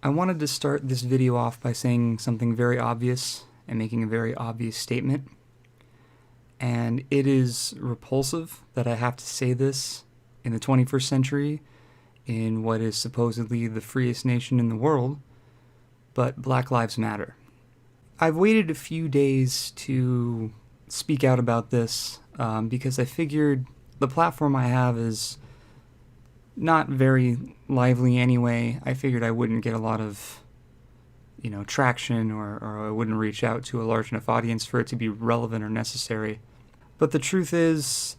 I wanted to start this video off by saying something very obvious and making a very obvious statement. And it is repulsive that I have to say this in the 21st century in what is supposedly the freest nation in the world, but Black Lives Matter. I've waited a few days to speak out about this because I figured the platform I have is not very lively anyway. I figured I wouldn't get a lot of, traction or I wouldn't reach out to a large enough audience for it to be relevant or necessary. But the truth is,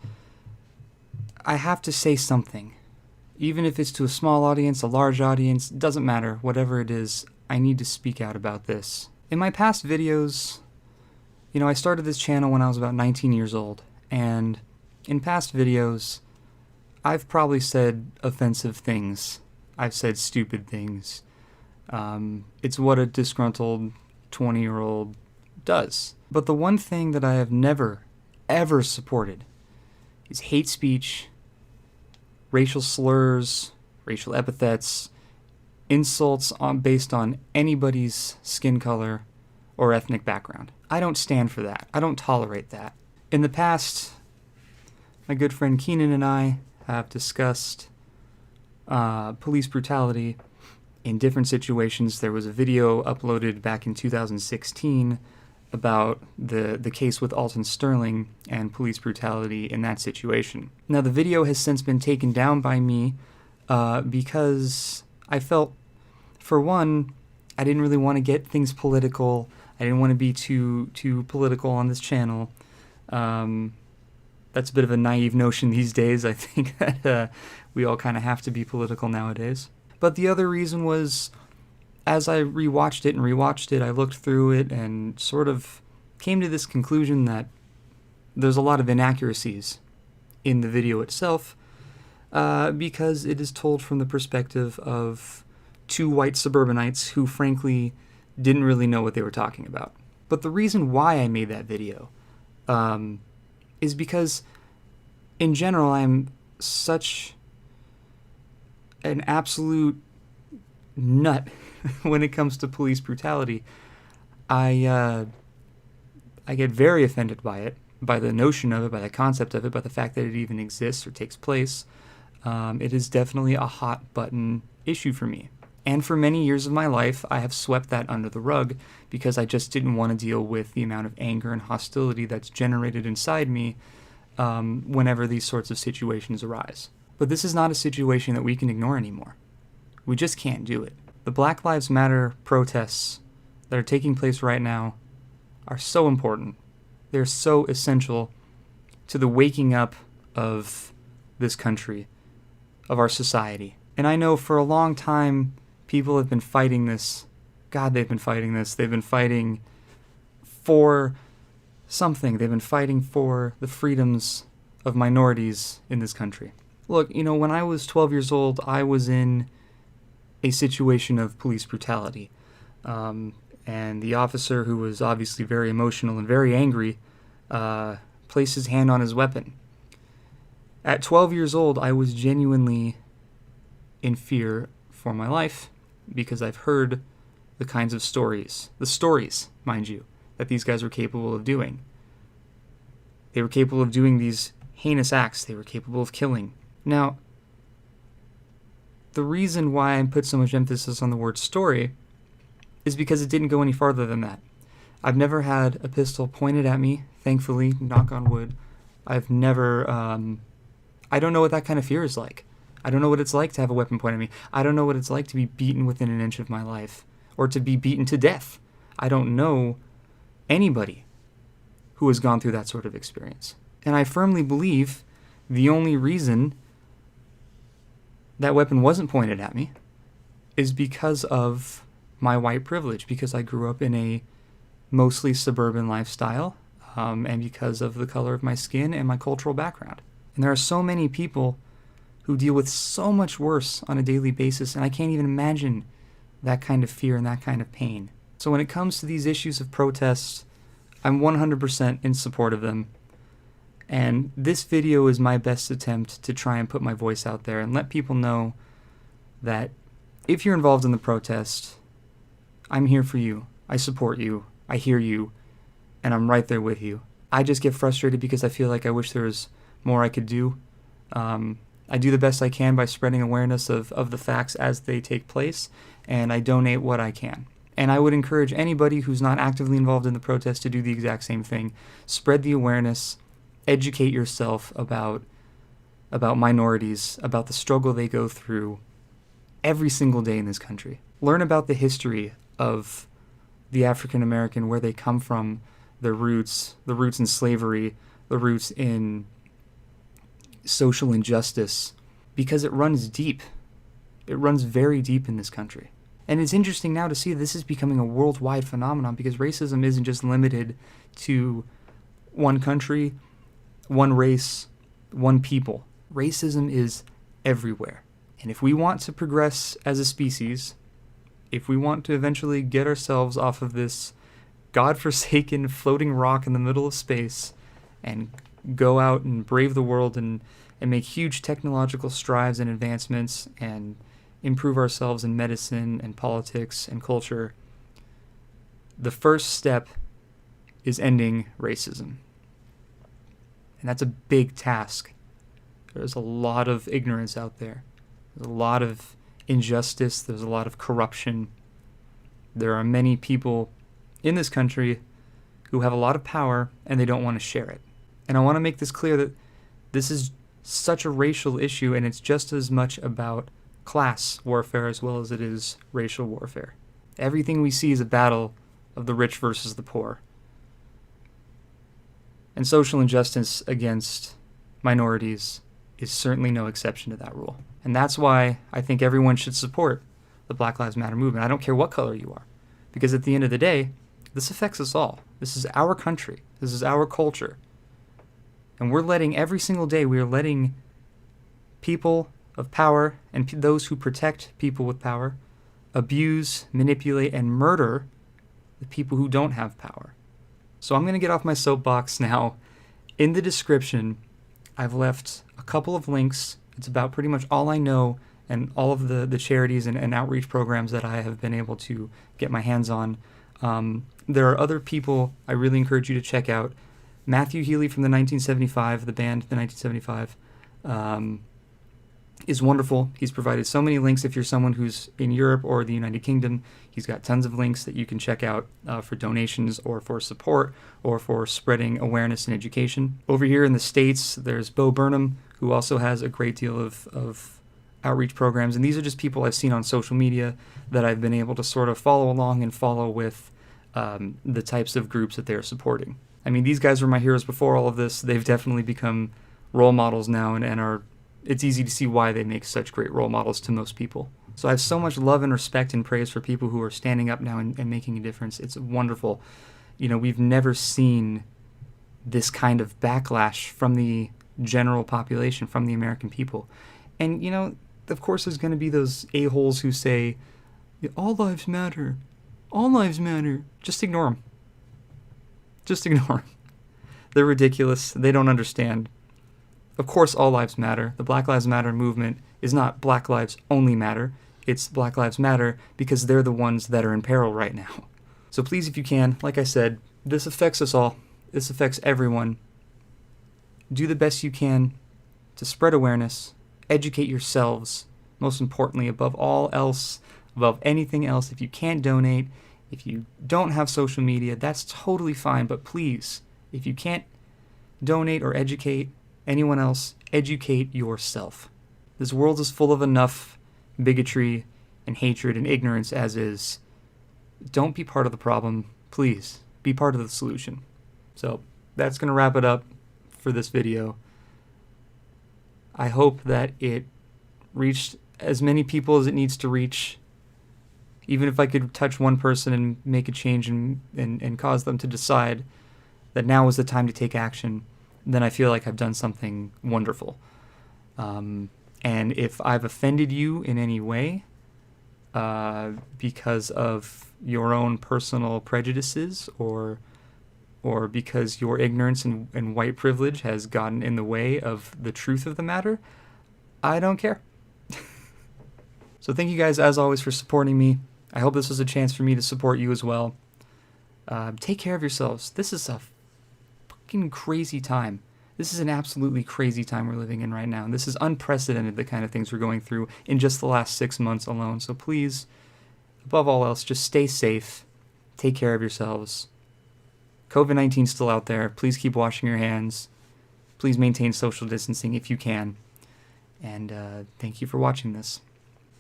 I have to say something. Even if it's to a small audience, a large audience, doesn't matter. Whatever it is, I need to speak out about this. In my past videos, I started this channel when I was about 19 years old, and in past videos, I've probably said offensive things. I've said stupid things. It's what a disgruntled 20-year-old does. But the one thing that I have never, ever supported is hate speech, racial slurs, racial epithets, insults based on anybody's skin color or ethnic background. I don't stand for that. I don't tolerate that. In the past, my good friend Keenan and I have discussed police brutality in different situations. There was a video uploaded back in 2016 about the case with Alton Sterling and police brutality in that situation. Now, the video has since been taken down by me because I felt, for one, I didn't really want to get things political. I didn't want to be too political on this channel. That's a bit of a naive notion these days. I think that we all kind of have to be political nowadays. But the other reason was, as I rewatched it, I looked through it and sort of came to this conclusion that there's a lot of inaccuracies in the video itself because it is told from the perspective of two white suburbanites who frankly didn't really know what they were talking about. But the reason why I made that video is because in general I'm such an absolute nut when it comes to police brutality. I get very offended by it, by the notion of it, by the concept of it, by the fact that it even exists or takes place. It is definitely a hot button issue for me. And for many years of my life, I have swept that under the rug because I just didn't want to deal with the amount of anger and hostility that's generated inside me whenever these sorts of situations arise. But this is not a situation that we can ignore anymore. We just can't do it. The Black Lives Matter protests that are taking place right now are so important. They're so essential to the waking up of this country, of our society. And I know for a long time, people have been fighting this. God, they've been fighting this. They've been fighting for something. They've been fighting for the freedoms of minorities in this country. Look, when I was 12 years old, I was in a situation of police brutality. And the officer, who was obviously very emotional and very angry, placed his hand on his weapon. At 12 years old, I was genuinely in fear for my life because I've heard the kinds of stories, mind you, that these guys were capable of doing. They were capable of doing these heinous acts. They were capable of killing. Now, the reason why I put so much emphasis on the word story is because it didn't go any farther than that. I've never had a pistol pointed at me, thankfully, knock on wood. I've never, I don't know what that kind of fear is like. I don't know what it's like to have a weapon pointed at me. I don't know what it's like to be beaten within an inch of my life, or to be beaten to death. I don't know anybody who has gone through that sort of experience. And I firmly believe the only reason that weapon wasn't pointed at me is because of my white privilege, because I grew up in a mostly suburban lifestyle, and because of the color of my skin and my cultural background. And there are so many people who deal with so much worse on a daily basis, and I can't even imagine that kind of fear and that kind of pain. So when it comes to these issues of protests, I'm 100% in support of them. And this video is my best attempt to try and put my voice out there and let people know that if you're involved in the protest, I'm here for you. I support you. I hear you. And I'm right there with you. I just get frustrated because I feel like I wish there was more I could do. I do the best I can by spreading awareness of the facts as they take place, and I donate what I can. And I would encourage anybody who's not actively involved in the protest to do the exact same thing. Spread the awareness, educate yourself about minorities, about the struggle they go through every single day in this country. Learn about the history of the African American, where they come from, their roots, the roots in slavery, the roots in social injustice, because it runs deep. It runs very deep in this country. And it's interesting now to see this is becoming a worldwide phenomenon, because racism isn't just limited to one country, one race, one people. Racism is everywhere. And if we want to progress as a species, if we want to eventually get ourselves off of this godforsaken floating rock in the middle of space and go out and brave the world and make huge technological strides and advancements and improve ourselves in medicine and politics and culture, the first step is ending racism. And that's a big task. There's a lot of ignorance out there. There's a lot of injustice. There's a lot of corruption. There are many people in this country who have a lot of power and they don't want to share it. And I want to make this clear that this is such a racial issue, and it's just as much about class warfare as well as it is racial warfare. Everything we see is a battle of the rich versus the poor. And social injustice against minorities is certainly no exception to that rule. And that's why I think everyone should support the Black Lives Matter movement. I don't care what color you are, because at the end of the day, this affects us all. This is our country. This is our culture. And we're letting, every single day, we are letting people of power and those who protect people with power abuse, manipulate, and murder the people who don't have power. So I'm going to get off my soapbox now. In the description, I've left a couple of links. It's about pretty much all I know and all of the charities and outreach programs that I have been able to get my hands on. There are other people I really encourage you to check out. Matthew Healy from the 1975, the band, the 1975, is wonderful. He's provided so many links. If you're someone who's in Europe or the United Kingdom, he's got tons of links that you can check out for donations or for support or for spreading awareness and education. Over here in the States, there's Bo Burnham, who also has a great deal of outreach programs. And these are just people I've seen on social media that I've been able to sort of follow along and follow with the types of groups that they're supporting. I mean, these guys were my heroes before all of this. They've definitely become role models now and are, it's easy to see why they make such great role models to most people. So I have so much love and respect and praise for people who are standing up now and making a difference. It's wonderful. You know, we've never seen this kind of backlash from the general population, from the American people. And, you know, of course there's going to be those a-holes who say, all lives matter. All lives matter. Just ignore them. Just ignore them. They're ridiculous. They don't understand. Of course, all lives matter. The Black Lives Matter movement is not Black Lives Only Matter. It's Black Lives Matter because they're the ones that are in peril right now. So please, if you can, like I said, this affects us all. This affects everyone. Do the best you can to spread awareness, educate yourselves, most importantly, above all else, above anything else. If you can't donate, if you don't have social media, that's totally fine. But please, if you can't donate or educate anyone else, educate yourself. This world is full of enough bigotry and hatred and ignorance as is. Don't be part of the problem. Please, be part of the solution. So that's going to wrap it up for this video. I hope that it reached as many people as it needs to reach. Even if I could touch one person and make a change and cause them to decide that now is the time to take action, then I feel like I've done something wonderful. And if I've offended you in any way because of your own personal prejudices or because your ignorance and white privilege has gotten in the way of the truth of the matter, I don't care. So thank you guys, as always, for supporting me. I hope this was a chance for me to support you as well. Take care of yourselves. This is a fucking crazy time. This is an absolutely crazy time we're living in right now. And this is unprecedented, the kind of things we're going through in just the last 6 months alone. So please, above all else, just stay safe. Take care of yourselves. COVID-19 is still out there. Please keep washing your hands. Please maintain social distancing if you can. And thank you for watching this.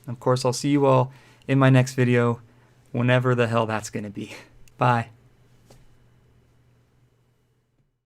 Of course, I'll see you all in my next video, whenever the hell that's going to be. Bye.